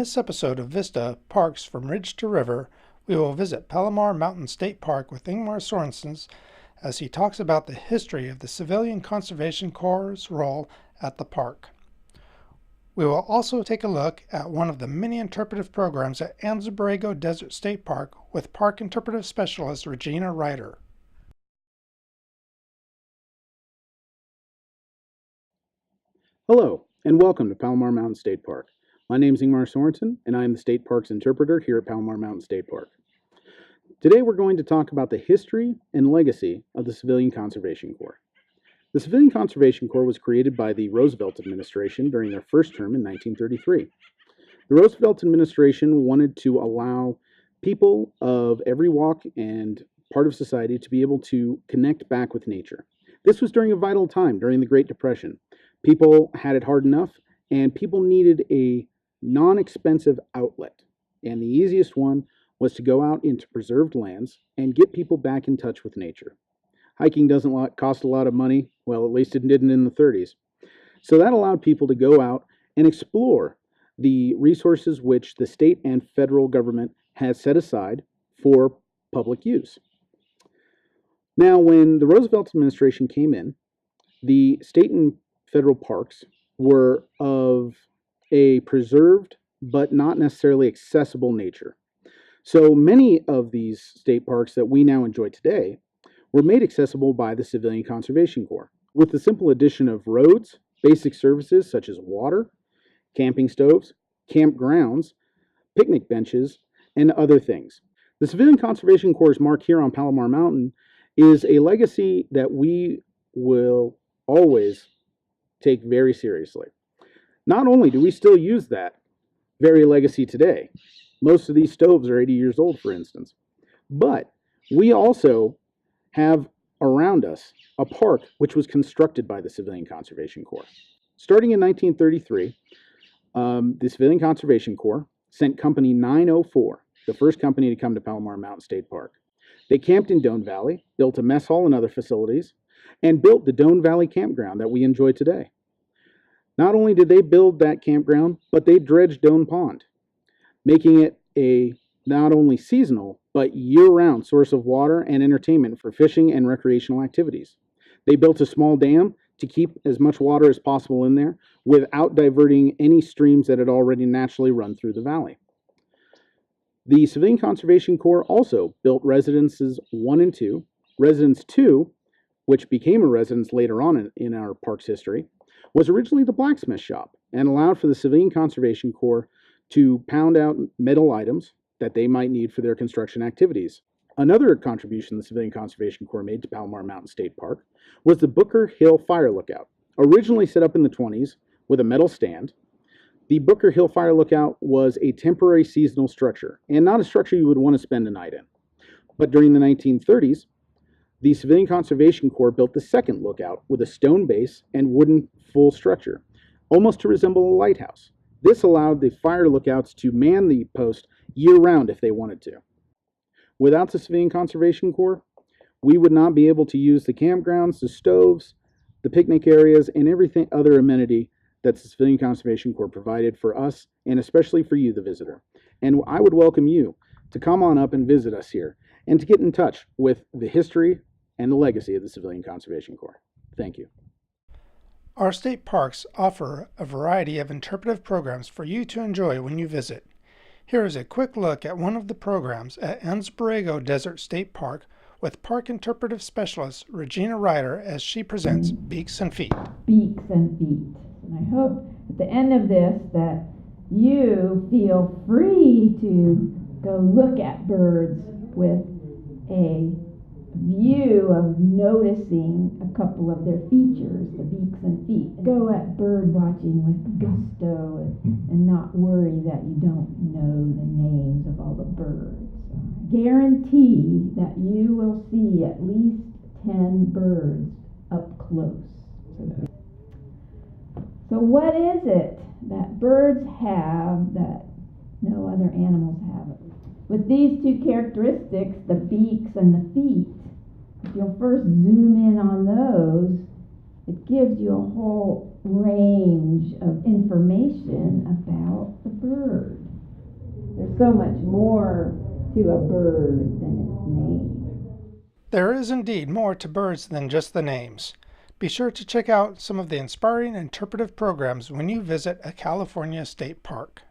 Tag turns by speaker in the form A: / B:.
A: this episode of Vista, Parks from Ridge to River, we will visit Palomar Mountain State Park with Ingmar Sorenseene as he talks about the history of the Civilian Conservation Corps' role at the park. We will also take a look at one of the many interpretive programs at Anza-Borrego Desert State Park with Park Interpretive Specialist Regina Reiter.
B: Hello, and welcome to Palomar Mountain State Park. My name is Ingmar Sorenseene, and I am the State Parks Interpreter here at Palomar Mountain State Park. Today we're going to talk about the history and legacy of the Civilian Conservation Corps. The Civilian Conservation Corps was created by the Roosevelt administration during their first term in 1933. The Roosevelt administration wanted to allow people of every walk and part of society to be able to connect back with nature. This was during a vital time, during the Great Depression. People had it hard enough, and people needed a non-expensive outlet. And the easiest one was to go out into preserved lands and get people back in touch with nature. Hiking doesn't cost a lot of money. Well, at least it didn't in the 30s. So that allowed people to go out and explore the resources which the state and federal government has set aside for public use. Now, when the Roosevelt administration came in, the state and federal parks were of a preserved but not necessarily accessible nature. So many of these state parks that we now enjoy today were made accessible by the Civilian Conservation Corps, with the simple addition of roads, basic services such as water, camping stoves, campgrounds, picnic benches, and other things. The Civilian Conservation Corps' mark here on Palomar Mountain is a legacy that we will always take very seriously. Not only do we still use that very legacy today, most of these stoves are 80 years old, for instance, but we also have around us a park which was constructed by the Civilian Conservation Corps. Starting in 1933, the Civilian Conservation Corps sent Company 904, the first company to come to Palomar Mountain State Park. They camped in Doane Valley, built a mess hall and other facilities, and built the Doane Valley campground that we enjoy today. Not only did they build that campground, but they dredged Doane Pond, making it a not only seasonal, but year-round source of water and entertainment for fishing and recreational activities. They built a small dam to keep as much water as possible in there without diverting any streams that had already naturally run through the valley. The Civilian Conservation Corps also built Residences 1 and 2. Residence 2, which became a residence later on in our park's history, was originally the blacksmith shop and allowed for the Civilian Conservation Corps to pound out metal items that they might need for their construction activities. Another contribution the Civilian Conservation Corps made to Palomar Mountain State Park was the Booker Hill Fire Lookout. Originally set up in the 20s with a metal stand, the Booker Hill Fire Lookout was a temporary seasonal structure and not a structure you would want to spend a night in. But during the 1930s, the Civilian Conservation Corps built the second lookout with a stone base and wooden full structure, almost to resemble a lighthouse. This allowed the fire lookouts to man the post year-round if they wanted to. Without the Civilian Conservation Corps, we would not be able to use the campgrounds, the stoves, the picnic areas, and everything other amenity that the Civilian Conservation Corps provided for us, and especially for you, the visitor. And I would welcome you to come on up and visit us here, and to get in touch with the history and the legacy of the Civilian Conservation Corps. Thank you.
A: Our state parks offer a variety of interpretive programs for you to enjoy when you visit. Here is a quick look at one of the programs at Anza-Borrego Desert State Park with Park Interpretive Specialist Regina Reiter as she presents Beaks and Feet.
C: Beaks and Feet. And I hope at the end of this that you feel free to go look at birds with a view of noticing a couple of their features, the beaks and feet. Go at bird watching with gusto and not worry that you don't know the names of all the birds. Guarantee that you will see at least 10 birds up close. So what is it that birds have that no other animals have? With these two characteristics, the beaks and the feet, if you'll first zoom in on those, it gives you a whole range of information about the bird. There's so much more to a bird than its name.
A: There is indeed more to birds than just the names. Be sure to check out some of the inspiring interpretive programs when you visit a California state park.